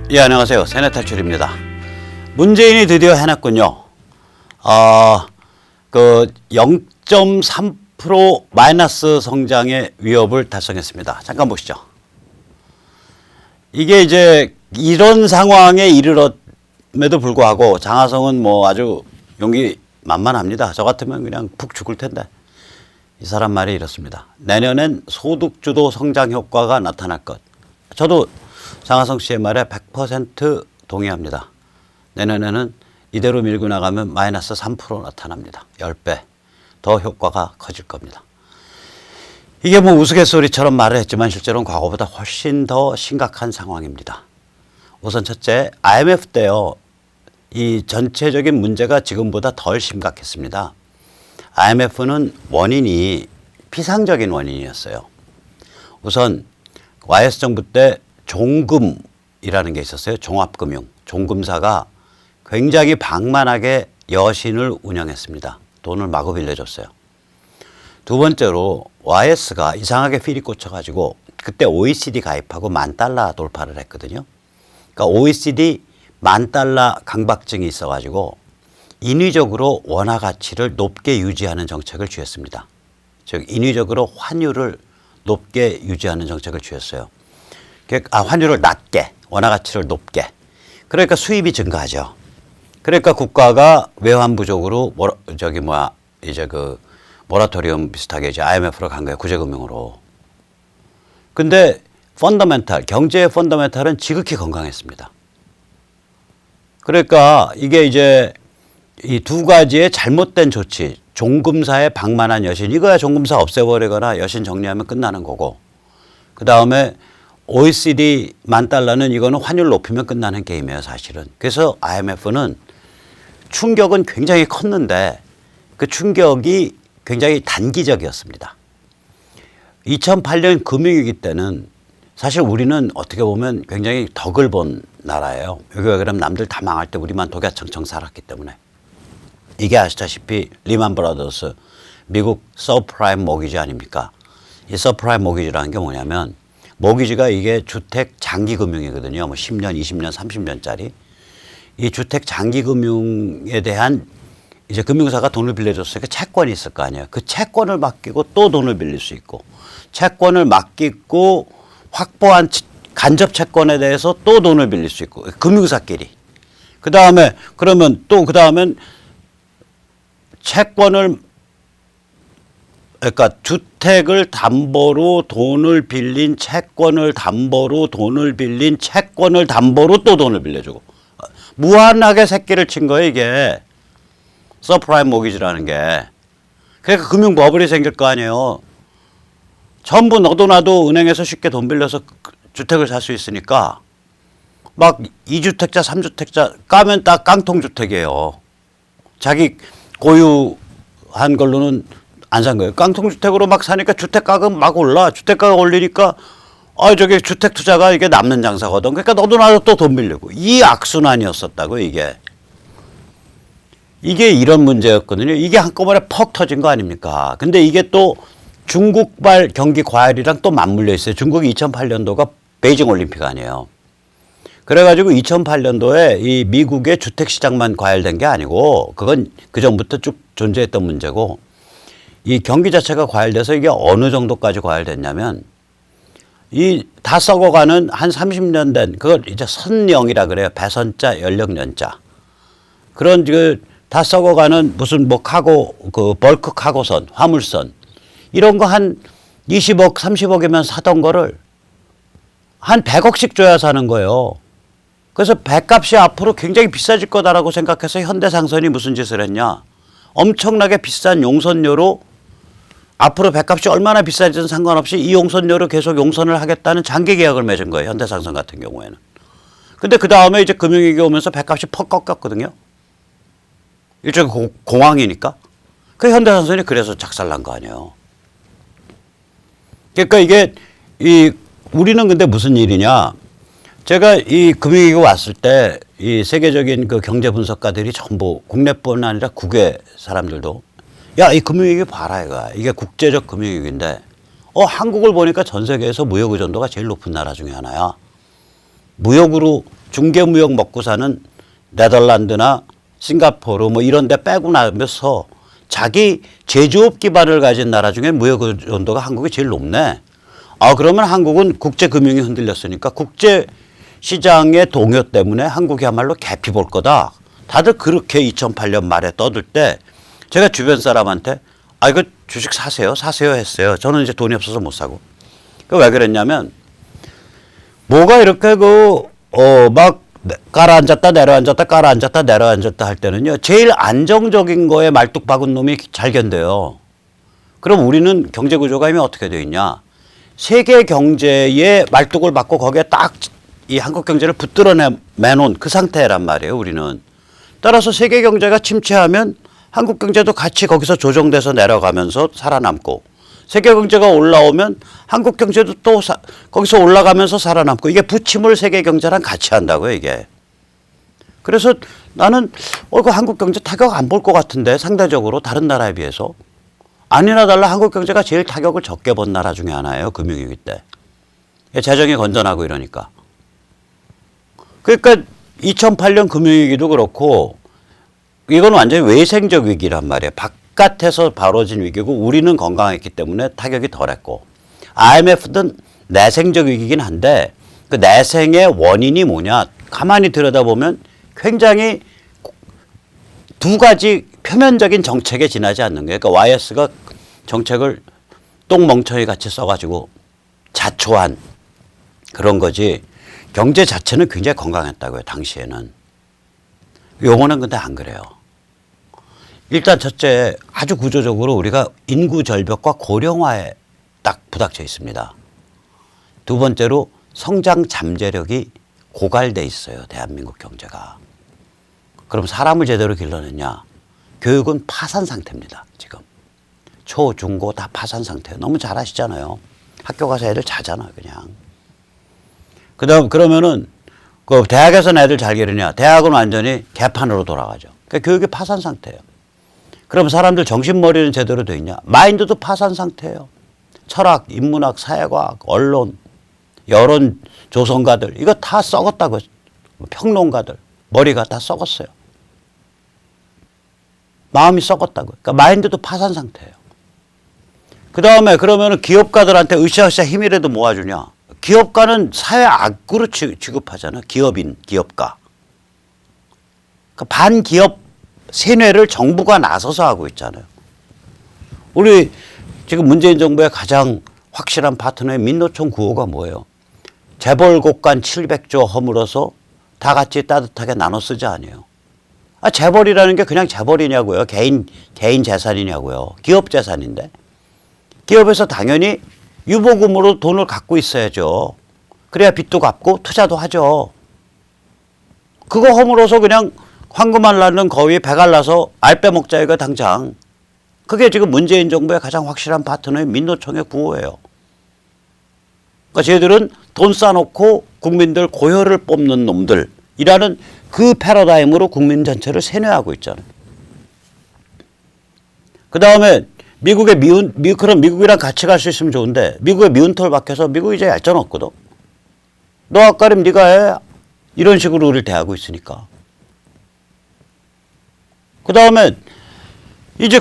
예, 안녕하세요. 세뇌탈출입니다. 문재인이 드디어 해냈군요. 그 0.3% 마이너스 성장의 위협을 달성했습니다. 잠깐 보시죠. 이게 이제 이런 상황에 이르렀음에도 불구하고 장하성은 뭐 아주 용기 만만합니다. 저 같으면 그냥 푹 죽을 텐데. 이 사람 말이 이렇습니다. 내년엔 소득주도 성장 효과가 나타날 것. 저도 장하성 씨의 말에 100% 동의합니다. 내년에는 이대로 밀고 나가면 마이너스 3% 나타납니다. 10배 더 효과가 커질 겁니다. 이게 뭐 우스갯소리처럼 말을 했지만 실제로는 과거보다 훨씬 더 심각한 상황입니다. 우선 첫째, IMF 때요. 이 전체적인 문제가 지금보다 덜 심각했습니다. IMF는 원인이 피상적인 원인이었어요. 우선 YS 정부 때 종금이라는 게 있었어요. 종합금융. 종금사가 굉장히 방만하게 여신을 운영했습니다. 돈을 마구 빌려줬어요. 두 번째로 YS가 이상하게 필이 꽂혀가지고 그때 OECD 가입하고 $10,000 돌파를 했거든요. 그러니까 OECD $10,000 강박증이 있어가지고 인위적으로 원화 가치를 높게 유지하는 정책을 취했습니다. 즉 인위적으로 환율을 높게 유지하는 정책을 취했어요. 환율을 낮게, 원화 가치를 높게. 그러니까 수입이 증가하죠. 그러니까 국가가 외환 부족으로 이제 그 모라토리움 비슷하게 이제 IMF로 간 거예요. 구제금융으로. 근데 경제의 펀더멘탈은 지극히 건강했습니다. 그러니까 이게 이제 이 두 가지의 잘못된 조치, 종금사의 방만한 여신, 이거야 종금사 없애버리거나 여신 정리하면 끝나는 거고, 그 다음에 OECD $10,000는 이거는 환율 높이면 끝나는 게임이에요, 사실은. 그래서 IMF는 충격은 굉장히 컸는데 그 충격이 굉장히 단기적이었습니다. 2008년 금융위기 때는 사실 우리는 어떻게 보면 굉장히 덕을 본 나라예요. 여기 왜 그러면 남들 다 망할 때 우리만 독야청청 살았기 때문에. 이게 아시다시피 리만 브라더스 미국 서프라임 모기지 아닙니까? 이 서프라임 모기지라는 게 뭐냐면 모기지가 이게 주택 장기금융이거든요. 뭐 10년, 20년, 30년짜리. 이 주택 장기금융에 대한 이제 금융사가 돈을 빌려줬으니까 채권이 있을 거 아니에요. 그 채권을 맡기고 또 돈을 빌릴 수 있고, 채권을 맡기고 확보한 간접 채권에 대해서 또 돈을 빌릴 수 있고, 금융사끼리. 그 다음에 그러면 또 그 다음엔 채권을, 그러니까 주택을 담보로 돈을 빌린 채권을 담보로 돈을 빌린 채권을 담보로 또 돈을 빌려주고, 무한하게 새끼를 친 거예요, 이게. 서프라임 모기지라는 게. 그러니까 금융 버블이 생길 거 아니에요. 전부 너도 나도 은행에서 쉽게 돈 빌려서 주택을 살 수 있으니까 막 2주택자, 3주택자 까면 딱 깡통주택이에요. 자기 고유한 걸로는 안 산 거예요. 깡통주택으로 막 사니까 주택가가 막 올라. 주택가가 올리니까 저게 주택 투자가 이게 남는 장사거든. 그러니까 너도 나도 또 돈 빌리고. 이 악순환이었었다고 이게. 이게 이런 문제였거든요. 이게 한꺼번에 퍽 터진 거 아닙니까? 근데 이게 또 중국발 경기 과열이랑 또 맞물려 있어요. 중국이 2008년도가 베이징 올림픽 아니에요. 그래가지고 2008년도에 이 미국의 주택시장만 과열된 게 아니고 그건 그 전부터 쭉 존재했던 문제고, 이 경기 자체가 과열돼서 이게 어느 정도까지 과열됐냐면 이 다 썩어가는 한 30년 된 그걸 이제 선령이라 그래요. 배선자, 연령연자. 그런 다 썩어가는 무슨 뭐 그 벌크 카고선, 화물선 이런 거 한 20억, 30억이면 사던 거를 한 100억씩 줘야 사는 거예요. 그래서 배값이 앞으로 굉장히 비싸질 거다라고 생각해서 현대상선이 무슨 짓을 했냐. 엄청나게 비싼 용선료로 앞으로 배값이 얼마나 비싸지든 상관없이 이 용선료로 계속 용선을 하겠다는 장기 계약을 맺은 거예요. 현대상선 같은 경우에는. 근데 그 다음에 이제 금융위기 오면서 배값이 퍽 꺾였거든요. 일종의 공황이니까. 그 현대상선이 그래서 작살난 거 아니에요. 그러니까 이게 우리는 근데 무슨 일이냐. 제가 이 금융위기가 왔을 때 이 세계적인 그 경제 분석가들이 전부 국내뿐 아니라 국외 사람들도 야, 이 금융위기 봐라 이거. 이게 국제적 금융위기인데 한국을 보니까 전 세계에서 무역 의존도가 제일 높은 나라 중에 하나야. 무역으로 중개무역 먹고 사는 네덜란드나 싱가포르 뭐 이런 데 빼고 나면서 자기 제조업 기반을 가진 나라 중에 무역 의존도가 한국이 제일 높네. 그러면 한국은 국제금융이 흔들렸으니까 국제시장의 동요 때문에 한국이야말로 개피 볼 거다. 다들 그렇게 2008년 말에 떠들 때 제가 주변 사람한테 이거 주식 사세요 했어요. 저는 이제 돈이 없어서 못 사고. 왜 그랬냐면 뭐가 이렇게 막 가라앉았다 내려앉았다 가라앉았다 내려앉았다 할 때는요. 제일 안정적인 거에 말뚝 박은 놈이 잘 견뎌요. 그럼 우리는 경제 구조가 이미 어떻게 되어 있냐. 세계 경제에 말뚝을 박고 거기에 딱 이 한국 경제를 붙들어 매놓은 그 상태란 말이에요. 우리는. 따라서 세계 경제가 침체하면 한국 경제도 같이 거기서 조정돼서 내려가면서 살아남고 세계 경제가 올라오면 한국 경제도 또 거기서 올라가면서 살아남고 이게 부침을 세계 경제랑 같이 한다고요, 이게. 그래서 나는 그 한국 경제 타격 안 볼 것 같은데 상대적으로 다른 나라에 비해서. 아니나 달라 한국 경제가 제일 타격을 적게 본 나라 중에 하나예요, 금융위기 때. 재정이 건전하고 이러니까. 그러니까 2008년 금융위기도 그렇고 이건 완전히 외생적 위기란 말이에요. 바깥에서 벌어진 위기고 우리는 건강했기 때문에 타격이 덜했고 IMF는 내생적 위기긴 한데 그 내생의 원인이 뭐냐 가만히 들여다보면 굉장히 두 가지 표면적인 정책에 지나지 않는 거예요. 그러니까 YS가 정책을 똥멍청이 같이 써가지고 자초한 그런 거지 경제 자체는 굉장히 건강했다고요. 당시에는. 요거는 근데 안 그래요. 일단 첫째 아주 구조적으로 우리가 인구 절벽과 고령화에 딱 부닥쳐 있습니다. 두 번째로 성장 잠재력이 고갈돼 있어요. 대한민국 경제가. 그럼 사람을 제대로 길러냈냐. 교육은 파산 상태입니다. 지금. 초, 중, 고 다 파산 상태예요. 너무 잘 아시잖아요. 학교 가서 애들 자잖아 그냥. 그러면은 그 대학에서는 애들 잘 기르냐. 대학은 완전히 개판으로 돌아가죠. 그러니까 교육이 파산 상태예요. 그럼 사람들 정신머리는 제대로 돼 있냐. 마인드도 파산 상태예요. 철학, 인문학, 사회과학, 언론, 여론 조성가들 이거 다 썩었다고. 평론가들 머리가 다 썩었어요. 마음이 썩었다고. 그러니까 마인드도 파산 상태예요. 그 다음에 그러면은 기업가들한테 으쌰으쌰 힘이라도 모아주냐. 기업가는 사회 악으로 취급하잖아. 기업가. 그러니까 반기업 세뇌를 정부가 나서서 하고 있잖아요. 우리 지금 문재인 정부의 가장 확실한 파트너의 민노총 구호가 뭐예요? 재벌곡간 700조 허물어서 다 같이 따뜻하게 나눠 쓰자 아니에요. 재벌이라는 게 그냥 재벌이냐고요. 개인 재산이냐고요. 기업 재산인데. 기업에서 당연히 유보금으로 돈을 갖고 있어야죠. 그래야 빚도 갚고 투자도 하죠. 그거 허물어서 그냥 황금알 낳는 거위에 배갈라서 알 빼먹자 이거 당장. 그게 지금 문재인 정부의 가장 확실한 파트너의 민노총의 구호예요. 그러니까 쟤들은 돈 싸놓고 국민들 고혈을 뽑는 놈들이라는 그 패러다임으로 국민 전체를 세뇌하고 있잖아요. 그 다음에 그럼 미국이랑 같이 갈 수 있으면 좋은데 미국의 미운 털 박혀서 미국 이제 얄짤 없거든. 너 아까림 네가 해. 이런 식으로 우리를 대하고 있으니까. 그 다음에 이제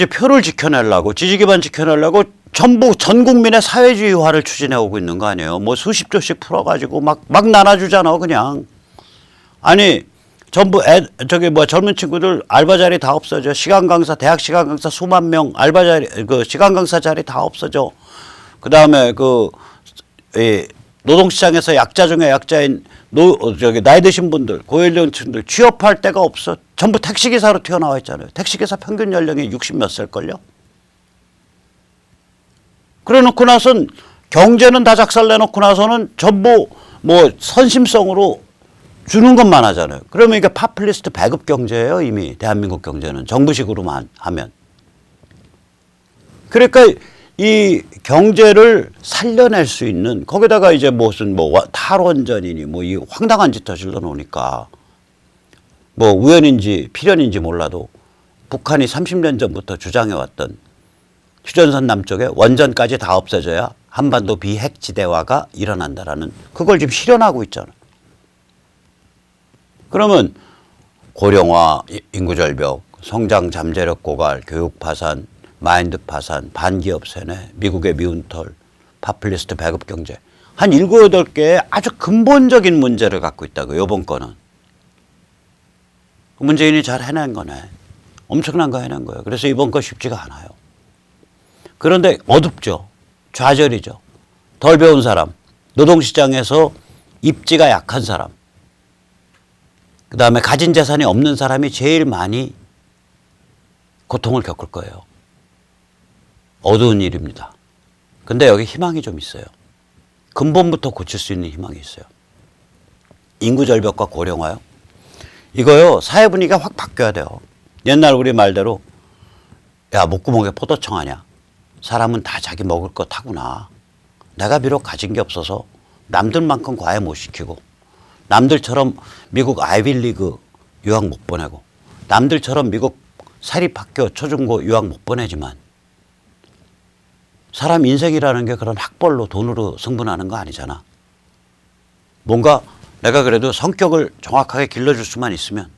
표를 지켜내려고 지지기반 지켜내려고 전부 전 국민의 사회주의화를 추진해 오고 있는 거 아니에요. 뭐 수십 조씩 풀어가지고 막 나눠주잖아 그냥. 아니 전부 젊은 친구들 알바 자리 다 없어져. 시간 강사 대학 시간 강사 수만 명 알바 자리 시간 강사 자리 다 없어져. 그 다음에 노동시장에서 약자 중에 약자인 나이 드신 분들 고연령층들 취업할 데가 없어. 전부 택시기사로 튀어나와 있잖아요. 택시기사 평균 연령이 60 몇 살걸요. 그래 놓고 나선 경제는 다 작살내놓고 나서는 전부 뭐 선심성으로 주는 것만 하잖아요. 그러면 이게 파퓰리스트 배급 경제예요. 이미 대한민국 경제는 정부식으로만 하면. 그러니까 이 경제를 살려낼 수 있는 거기다가 이제 무슨 탈원전이니 이 황당한 짓을 질러 놓으니까 우연인지 필연인지 몰라도 북한이 30년 전부터 주장해왔던 휴전선 남쪽에 원전까지 다 없애져야 한반도 비핵지대화가 일어난다라는 그걸 지금 실현하고 있잖아. 그러면 고령화, 인구절벽, 성장 잠재력 고갈, 교육 파산, 마인드 파산, 반기업 세뇌, 미국의 미운 털, 파퓰리스트 배급 경제 한 7, 8개의 아주 근본적인 문제를 갖고 있다고 이번 거는. 문재인이 잘 해낸 거네. 엄청난 거 해낸 거예요. 그래서 이번 거 쉽지가 않아요. 그런데 어둡죠. 좌절이죠. 덜 배운 사람, 노동시장에서 입지가 약한 사람, 그 다음에 가진 재산이 없는 사람이 제일 많이 고통을 겪을 거예요. 어두운 일입니다. 근데 여기 희망이 좀 있어요. 근본부터 고칠 수 있는 희망이 있어요. 인구 절벽과 고령화요. 이거요, 사회 분위기가 확 바뀌어야 돼요. 옛날 우리 말대로 야, 목구멍에 포도청 하냐. 사람은 다 자기 먹을 거 타구나. 내가 비록 가진 게 없어서 남들만큼 과외 못 시키고 남들처럼 미국 아이빌리그 유학 못 보내고 남들처럼 미국 사립학교 초중고 유학 못 보내지만 사람 인생이라는 게 그런 학벌로 돈으로 승분하는 거 아니잖아. 뭔가 내가 그래도 성격을 정확하게 길러줄 수만 있으면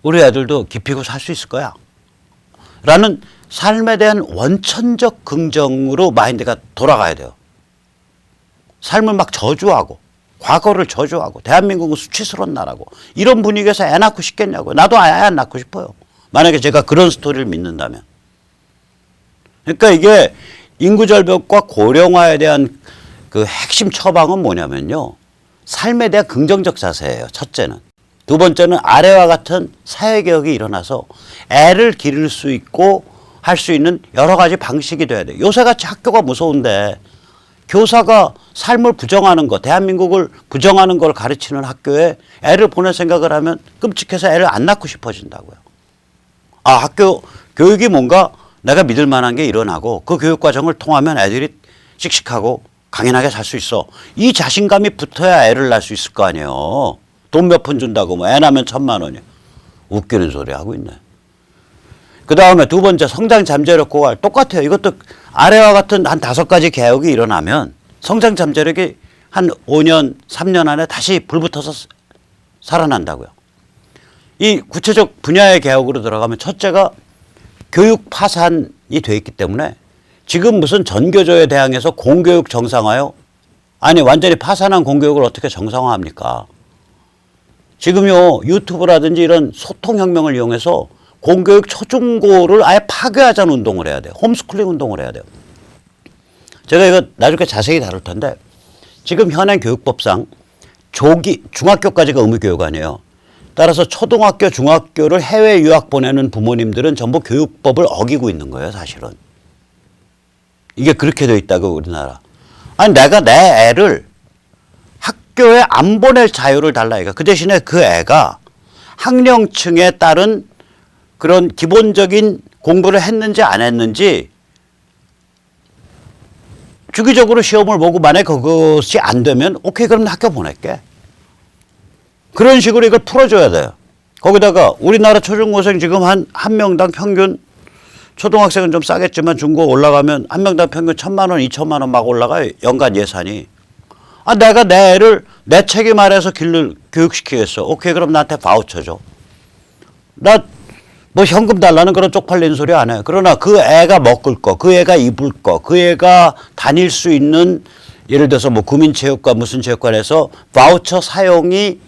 우리 애들도 기피고 살 수 있을 거야 라는 삶에 대한 원천적 긍정으로 마인드가 돌아가야 돼요. 삶을 막 저주하고 과거를 저주하고 대한민국은 수치스러운 나라고 이런 분위기에서 애 낳고 싶겠냐고요. 나도 애 안 낳고 싶어요. 만약에 제가 그런 스토리를 믿는다면. 그러니까 이게 인구절벽과 고령화에 대한 그 핵심 처방은 뭐냐면요. 삶에 대한 긍정적 자세예요. 첫째는. 두 번째는 아래와 같은 사회개혁이 일어나서 애를 기를 수 있고 할 수 있는 여러 가지 방식이 돼야 돼요. 요새같이 학교가 무서운데 교사가 삶을 부정하는 거, 대한민국을 부정하는 걸 가르치는 학교에 애를 보낼 생각을 하면 끔찍해서 애를 안 낳고 싶어진다고요. 아, 학교 교육이 뭔가 내가 믿을 만한 게 일어나고 그 교육 과정을 통하면 애들이 씩씩하고 강인하게 살 수 있어. 이 자신감이 붙어야 애를 낳을 수 있을 거 아니에요. 돈 몇 푼 준다고 뭐 애 낳으면 1,000,000원이야. 웃기는 소리 하고 있네. 그 다음에 두 번째 성장 잠재력 고갈 똑같아요. 이것도 아래와 같은 한 5가지 개혁이 일어나면 성장 잠재력이 한 5년, 3년 안에 다시 불붙어서 살아난다고요. 이 구체적 분야의 개혁으로 들어가면 첫째가 교육 파산이 돼 있기 때문에 지금 무슨 전교조에 대항해서 공교육 정상화요? 아니 완전히 파산한 공교육을 어떻게 정상화합니까? 지금요 유튜브라든지 이런 소통혁명을 이용해서 공교육 초중고를 아예 파괴하자는 운동을 해야 돼요. 홈스쿨링 운동을 해야 돼요. 제가 이거 나중에 자세히 다룰 텐데 지금 현행 교육법상 조기 중학교까지가 의무교육 아니에요. 따라서 초등학교, 중학교를 해외 유학 보내는 부모님들은 전부 교육법을 어기고 있는 거예요, 사실은. 이게 그렇게 돼 있다고 우리나라. 아니 내가 내 애를 학교에 안 보낼 자유를 달라 이거. 그 대신에 그 애가 학령층에 따른 그런 기본적인 공부를 했는지 안 했는지 주기적으로 시험을 보고 만약에 그것이 안 되면 오케이 그럼 나 학교 보낼게. 그런 식으로 이걸 풀어줘야 돼요. 거기다가 우리나라 초중고생 지금 한 명당 평균 초등학생은 좀 싸겠지만 중고 올라가면 한 명당 평균 1,000,000원, 2,000,000원 막 올라가요. 연간 예산이. 아, 내가 내 애를 내 책임 아래에서 교육시키겠어. 오케이, 그럼 나한테 바우처 줘. 나 뭐 현금 달라는 그런 쪽팔린 소리 안 해. 그러나 그 애가 먹을 거, 그 애가 입을 거, 그 애가 다닐 수 있는 예를 들어서 뭐 구민체육관 무슨 체육관에서 바우처 사용이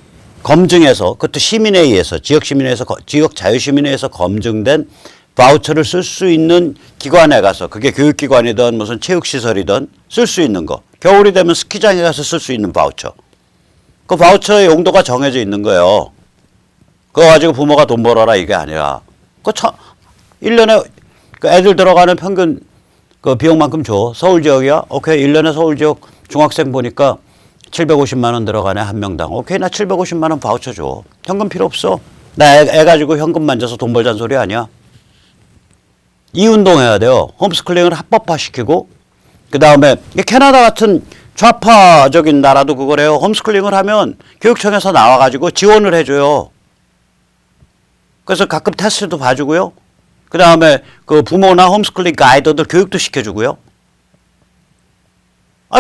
검증해서 그것도 시민회의에서 지역시민회에서 지역자유시민회에서 검증된 바우처를 쓸 수 있는 기관에 가서 그게 교육기관이든 무슨 체육시설이든 쓸 수 있는 거. 겨울이 되면 스키장에 가서 쓸 수 있는 바우처. 그 바우처의 용도가 정해져 있는 거예요. 그거 가지고 부모가 돈 벌어라 이게 아니라. 1년에 그 애들 들어가는 평균 그 비용만큼 줘. 서울 지역이야? 오케이. 1년에 서울 지역 중학생 보니까 750만 원 들어가네 한 명당. 오케이. 나 750만 원 바우처 줘. 현금 필요 없어. 나 애 가지고 현금 만져서 돈 벌자는 소리 아니야. 이 운동해야 돼요. 홈스쿨링을 합법화시키고 그다음에 캐나다 같은 좌파적인 나라도 그걸 해요. 홈스쿨링을 하면 교육청에서 나와가지고 지원을 해줘요. 그래서 가끔 테스트도 봐주고요. 그다음에 그 부모나 홈스쿨링 가이드들 교육도 시켜주고요.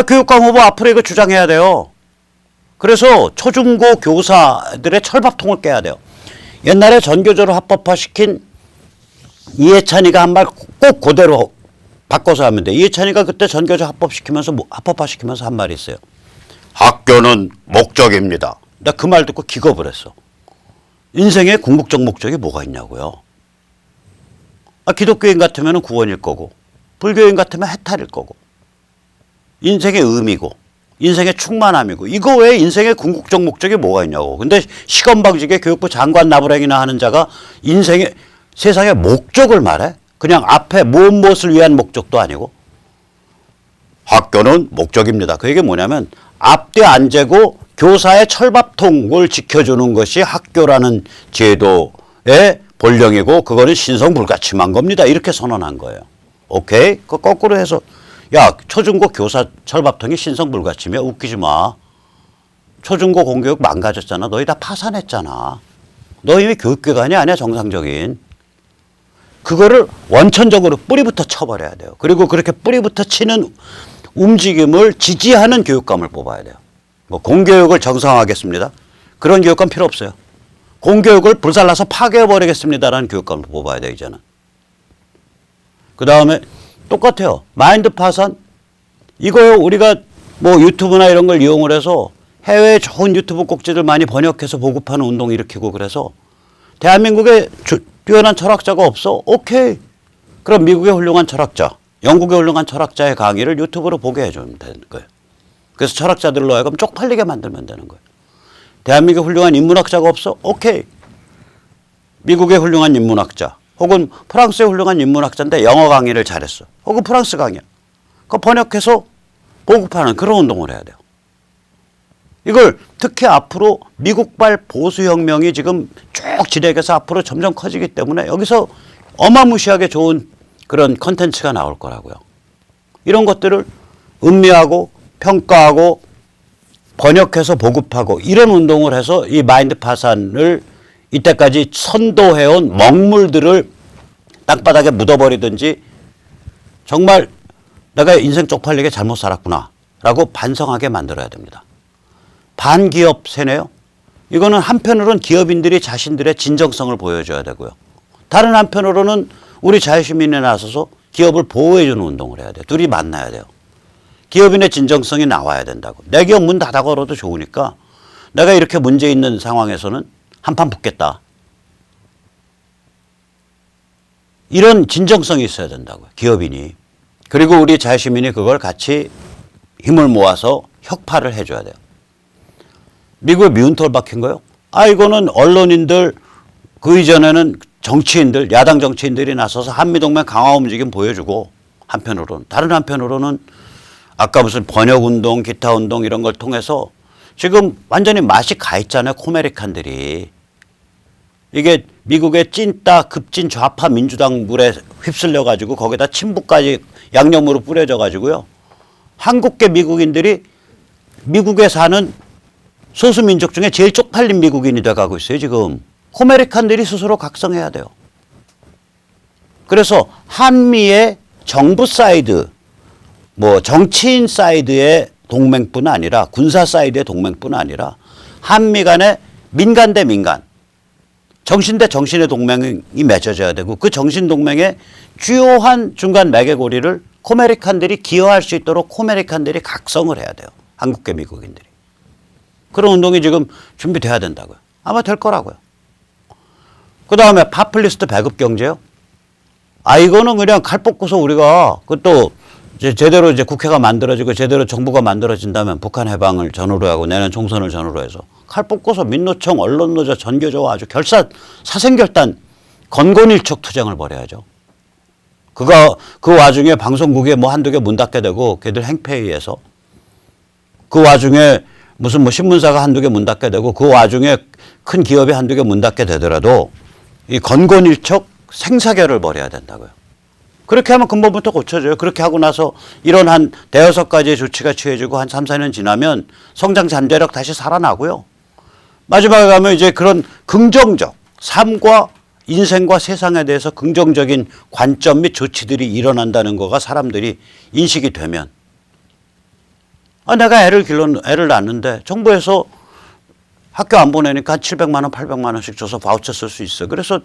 교육감 후보 앞으로 이거 주장해야 돼요. 그래서 초중고 교사들의 철밥통을 깨야 돼요. 옛날에 전교조를 합법화시킨 이해찬이가 한 말 꼭 그대로 바꿔서 하면 돼. 이해찬이가 그때 전교조 합법화시키면서 한 말이 있어요. 학교는 목적입니다. 나 그 말 듣고 기겁을 했어. 인생에 궁극적 목적이 뭐가 있냐고요. 기독교인 같으면 구원일 거고, 불교인 같으면 해탈일 거고, 인생의 의미고, 인생의 충만함이고, 이거 외에 인생의 궁극적 목적이 뭐가 있냐고. 근데 시건방지게 교육부 장관 나부랭이나 하는 자가 인생의, 세상의 목적을 말해? 그냥 앞에 무엇을 위한 목적도 아니고. 학교는 목적입니다. 그 얘기 뭐냐면 앞뒤 안 재고 교사의 철밥통을 지켜주는 것이 학교라는 제도의 본령이고 그거는 신성불가침한 겁니다. 이렇게 선언한 거예요. 오케이? 그 거꾸로 해서 야, 초중고 교사 철밥통이 신성불가침이야. 웃기지 마. 초중고 공교육 망가졌잖아. 너희 다 파산했잖아. 너 이미 교육기관이 아니야, 정상적인. 그거를 원천적으로 뿌리부터 쳐버려야 돼요. 그리고 그렇게 뿌리부터 치는 움직임을 지지하는 교육감을 뽑아야 돼요. 뭐 공교육을 정상화하겠습니다. 그런 교육감 필요 없어요. 공교육을 불살라서 파괴해버리겠습니다라는 교육감을 뽑아야 돼요, 이제는. 그 다음에 똑같아요. 마인드 파산. 이거요, 우리가 뭐 유튜브나 이런 걸 이용을 해서 해외에 좋은 유튜브 꼭지들 많이 번역해서 보급하는 운동 일으키고 그래서 대한민국에 뛰어난 철학자가 없어? 오케이. 그럼 미국의 훌륭한 철학자, 영국의 훌륭한 철학자의 강의를 유튜브로 보게 해주면 되는 거예요. 그래서 철학자들로 하여금 쪽팔리게 만들면 되는 거예요. 대한민국의 훌륭한 인문학자가 없어? 오케이. 미국의 훌륭한 인문학자 혹은 프랑스의 훌륭한 인문학자인데 영어 강의를 잘했어. 혹은 프랑스 강의야. 그거 번역해서 보급하는 그런 운동을 해야 돼요. 이걸 특히 앞으로 미국발 보수혁명이 지금 쭉 진행해서 앞으로 점점 커지기 때문에 여기서 어마무시하게 좋은 그런 컨텐츠가 나올 거라고요. 이런 것들을 음미하고 평가하고 번역해서 보급하고 이런 운동을 해서 이 마인드 파산을 이때까지 선도해온 먹물들을 땅바닥에 묻어버리든지 정말 내가 인생 쪽팔리게 잘못 살았구나 라고 반성하게 만들어야 됩니다. 반기업 세뇌요? 이거는 한편으로는 기업인들이 자신들의 진정성을 보여줘야 되고요. 다른 한편으로는 우리 자유시민이 나서서 기업을 보호해주는 운동을 해야 돼요. 둘이 만나야 돼요. 기업인의 진정성이 나와야 된다고. 내 기업 문 닫아 걸어도 좋으니까 내가 이렇게 문제 있는 상황에서는 한판 붙겠다. 이런 진정성이 있어야 된다고요. 기업인이. 그리고 우리 자유시민이 그걸 같이 힘을 모아서 혁파를 해줘야 돼요. 미국에 미운 털 박힌 거요? 이거는 언론인들, 그 이전에는 정치인들, 야당 정치인들이 나서서 한미동맹 강화 움직임 보여주고 한편으로는. 다른 한편으로는 아까 무슨 번역운동, 기타 운동 이런 걸 통해서 지금 완전히 맛이 가 있잖아요. 코메리칸들이. 이게 미국의 찐따 급진 좌파 민주당 물에 휩쓸려 가지고 거기다 친북까지 양념으로 뿌려져 가지고요. 한국계 미국인들이 미국에 사는 소수민족 중에 제일 쪽팔린 미국인이 돼가고 있어요. 지금. 코메리칸들이 스스로 각성해야 돼요. 그래서 한미의 정부 사이드, 뭐 정치인 사이드의 동맹뿐 아니라 군사 사이드의 동맹뿐 아니라 한미 간의 민간 대 민간, 정신 대 정신의 동맹이 맺어져야 되고 그 정신 동맹의 주요한 중간 매개고리를 코메리칸들이 기여할 수 있도록 코메리칸들이 각성을 해야 돼요. 한국계 미국인들이. 그런 운동이 지금 준비돼야 된다고요. 아마 될 거라고요. 그 다음에 파퓰리스트 배급 경제요. 이거는 그냥 칼 뽑고서 우리가 그것도 제대로 이제 국회가 만들어지고 제대로 정부가 만들어진다면 북한 해방을 전후로 하고 내년 총선을 전후로 해서 칼 뽑고서 민노총, 언론노조, 전교조와 아주 사생결단 건곤일척 투쟁을 벌여야죠. 그 와중에 방송국에 뭐 한두 개 문 닫게 되고 걔들 행패에 의해서 그 와중에 무슨 뭐 신문사가 한두 개 문 닫게 되고 그 와중에 큰 기업이 한두 개 문 닫게 되더라도 이 건곤일척 생사결을 벌여야 된다고요. 그렇게 하면 근본부터 고쳐져요. 그렇게 하고 나서 이런 한 대여섯 가지의 조치가 취해지고 한 3, 4년 지나면 성장 잠재력 다시 살아나고요. 마지막에 가면 이제 그런 긍정적 삶과 인생과 세상에 대해서 긍정적인 관점 및 조치들이 일어난다는 거가 사람들이 인식이 되면 내가 애를 낳는데 정부에서 학교 안 보내니까 한 700만 원, 800만 원씩 줘서 바우처 쓸 수 있어. 그래서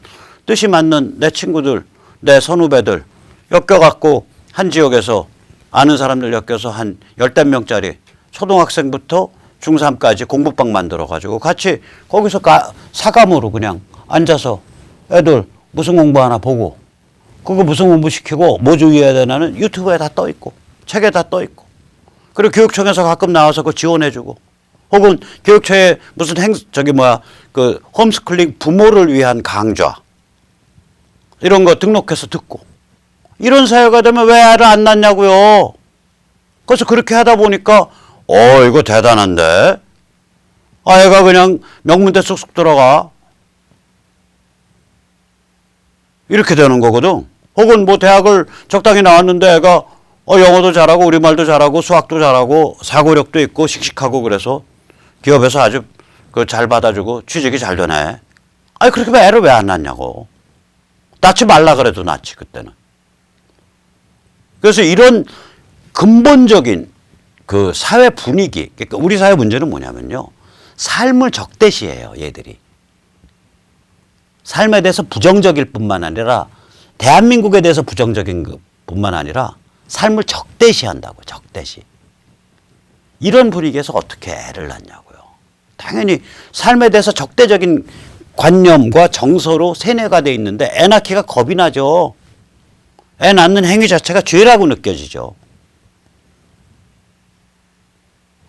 뜻이 맞는 내 친구들, 내 선후배들 엮여갖고 한 지역에서 아는 사람들 엮여서 한 10명짜리 초등학생부터 중3까지 공부방 만들어가지고 같이 거기서 사감으로 그냥 앉아서 애들 무슨 공부 하나 보고 그거 무슨 공부 시키고 뭐 주의해야 되나는 유튜브에 다 떠 있고 책에 다 떠 있고 그리고 교육청에서 가끔 나와서 그거 지원해주고 혹은 교육청에 무슨 그 홈스쿨링 부모를 위한 강좌 이런 거 등록해서 듣고 이런 사회가 되면 왜 애를 안 낳냐고요. 그래서 그렇게 하다 보니까 이거 대단한데 애가 그냥 명문대 쑥쑥 들어가 이렇게 되는 거거든. 혹은 뭐 대학을 적당히 나왔는데 애가 영어도 잘하고 우리말도 잘하고 수학도 잘하고 사고력도 있고 씩씩하고 그래서 기업에서 아주 잘 받아주고 취직이 잘 되네. 그렇게 애를 왜 안 낳냐고. 낳지 말라 그래도 낳지 그때는. 그래서 이런 근본적인 그 사회 분위기, 그러니까 우리 사회 문제는 뭐냐면요. 삶을 적대시해요, 얘들이. 삶에 대해서 부정적일 뿐만 아니라 대한민국에 대해서 부정적인 뿐만 아니라 삶을 적대시한다고, 적대시. 이런 분위기에서 어떻게 애를 낳냐고요. 당연히 삶에 대해서 적대적인 관념과 정서로 세뇌가 돼 있는데 애 낳기가 겁이 나죠. 애 낳는 행위 자체가 죄라고 느껴지죠.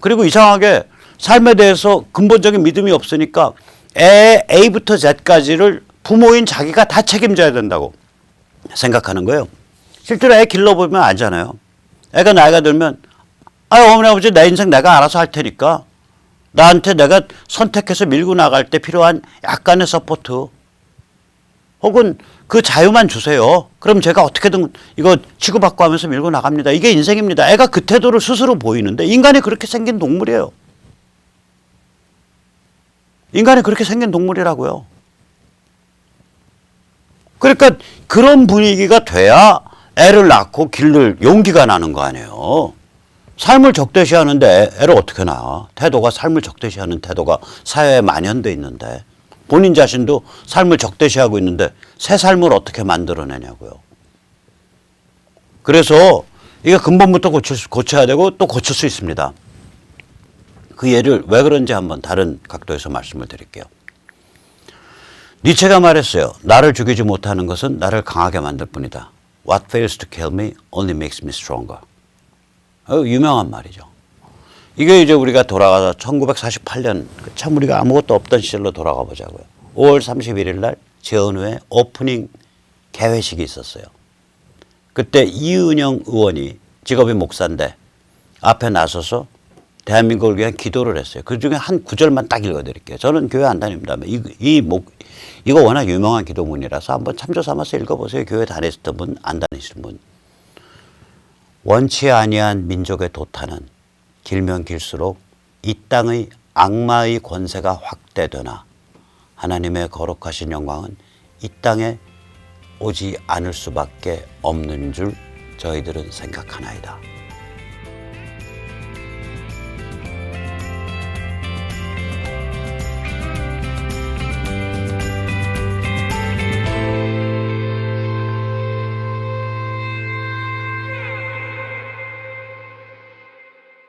그리고 이상하게 삶에 대해서 근본적인 믿음이 없으니까 애 A부터 Z까지를 부모인 자기가 다 책임져야 된다고 생각하는 거예요. 실제로 애 길러보면 알잖아요. 애가 나이가 들면 어머니 아버지 내 인생 내가 알아서 할 테니까 나한테 내가 선택해서 밀고 나갈 때 필요한 약간의 서포트 혹은 그 자유만 주세요. 그럼 제가 어떻게든 이거 치고받고 하면서 밀고 나갑니다. 이게 인생입니다. 애가 그 태도를 스스로 보이는데 인간이 그렇게 생긴 동물이에요. 인간이 그렇게 생긴 동물이라고요. 그러니까 그런 분위기가 돼야 애를 낳고 기를 용기가 나는 거 아니에요. 삶을 적대시하는데 애를 어떻게 낳아? 태도가 삶을 적대시하는 태도가 사회에 만연돼 있는데 본인 자신도 삶을 적대시하고 있는데 새 삶을 어떻게 만들어내냐고요. 그래서 이게 근본부터 고쳐야 되고 또 고칠 수 있습니다. 그 예를 왜 그런지 한번 다른 각도에서 말씀을 드릴게요. 니체가 말했어요. 나를 죽이지 못하는 것은 나를 강하게 만들 뿐이다. What fails to kill me only makes me stronger. 유명한 말이죠. 이게 이제 우리가 돌아가서 1948년 참 우리가 아무것도 없던 시절로 돌아가 보자고요. 5월 31일 날 제언우의 오프닝 개회식이 있었어요. 그때 이은영 의원이 직업이 목사인데 앞에 나서서 대한민국을 위한 기도를 했어요. 그중에 한 구절만 딱 읽어드릴게요. 저는 교회 안 다닙니다. 이거 워낙 유명한 기도문이라서 한번 참조 삼아서 읽어보세요. 교회 다녔던 분, 안 다니시는 분. 원치 아니한 민족의 도탄은 길면 길수록 이 땅의 악마의 권세가 확대되나 하나님의 거룩하신 영광은 이 땅에 오지 않을 수밖에 없는 줄 저희들은 생각하나이다.